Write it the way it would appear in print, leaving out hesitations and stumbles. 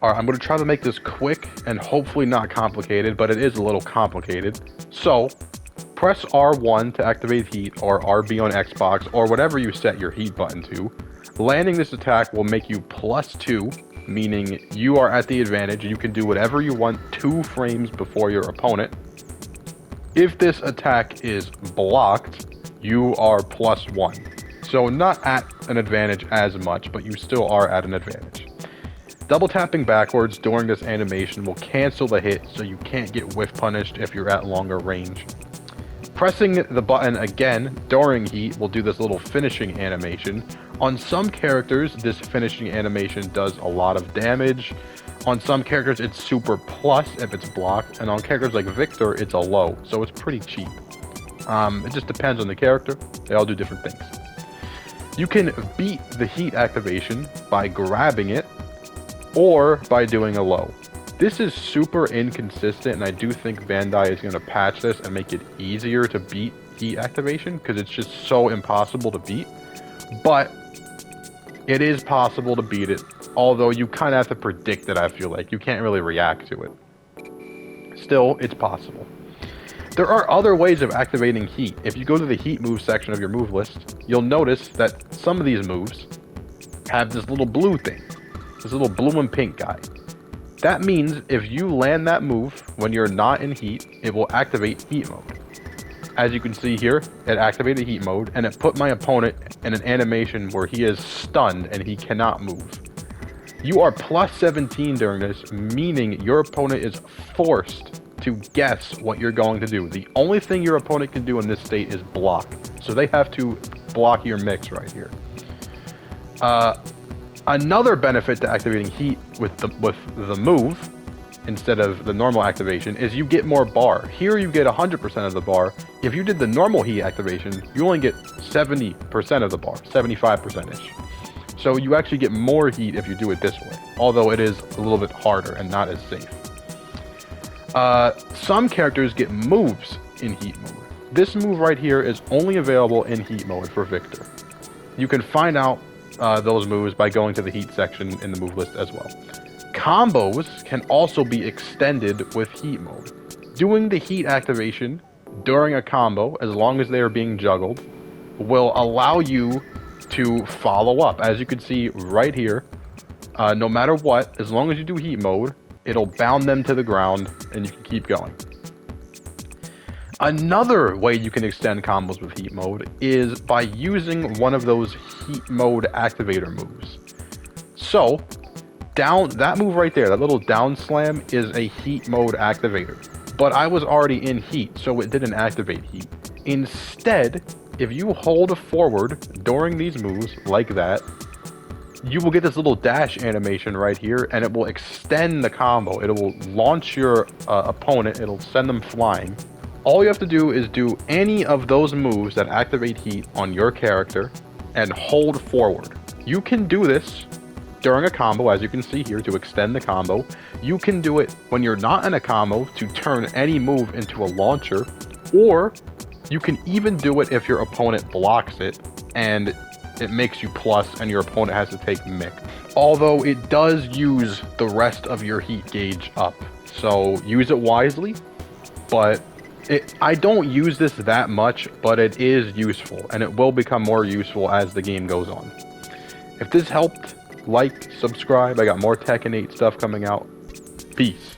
Alright, I'm going to try to make this quick and hopefully not complicated, but it is a little complicated. So, press R1 to activate heat, or RB on Xbox, or whatever you set your heat button to. Landing this attack will make you +2, meaning you are at the advantage. You can do whatever you want 2 frames before your opponent. If this attack is blocked, you are +1. So not at an advantage as much, but you still are at an advantage. Double tapping backwards during this animation will cancel the hit, so you can't get whiff punished if you're at longer range. Pressing the button again during heat will do this little finishing animation. On some characters, this finishing animation does a lot of damage. On some characters, it's super plus if it's blocked, and on characters like Victor, it's a low, so it's pretty cheap. It just depends on the character. They all do different things. You can beat the heat activation by grabbing it, or by doing a low. This is super inconsistent, and I do think Bandai is going to patch this and make it easier to beat heat activation, because it's just so impossible to beat. But it is possible to beat it, although you kind of have to predict it, I feel like. You can't really react to it. Still, it's possible. There are other ways of activating heat. If you go to the heat move section of your move list, you'll notice that some of these moves have this little blue thing. This little blue and pink guy. That means if you land that move when you're not in heat, it will activate heat mode. As you can see here, it activated heat mode, and it put my opponent in an animation where he is stunned and he cannot move. You are +17 during this, meaning your opponent is forced to guess what you're going to do. The only thing your opponent can do in this state is block. So they have to block your mix right here. Another benefit to activating heat with the move, instead of the normal activation, is you get more bar. Here you get 100% of the bar. If you did the normal heat activation, you only get 70% of the bar, 75%-ish. So you actually get more heat if you do it this way, although it is a little bit harder and not as safe. Some characters get moves in heat mode. This move right here is only available in heat mode for Victor. You can find out those moves by going to the heat section in the move list as well. Combos can also be extended with heat mode. Doing the heat activation during a combo, as long as they are being juggled, will allow you to follow up. As you can see right here, no matter what, as long as you do heat mode, it'll bound them to the ground and you can keep going. That way you can extend combos with heat mode is by using one of those heat mode activator moves. So, that move right there, that little down slam, is a heat mode activator. But I was already in heat, so it didn't activate heat. Instead, if you hold forward during these moves, like that, you will get this little dash animation right here, and it will extend the combo. It will launch your opponent, it'll send them flying. All you have to do is do any of those moves that activate heat on your character and hold forward. You can do this during a combo, as you can see here, to extend the combo. You can do it when you're not in a combo to turn any move into a launcher, or you can even do it if your opponent blocks it and it makes you plus and your opponent has to take mix. Although it does use the rest of your heat gauge up, so use it wisely. But I don't use this that much, but it is useful, and it will become more useful as the game goes on. If this helped, like, subscribe. I got more Tekken 8 stuff coming out. Peace.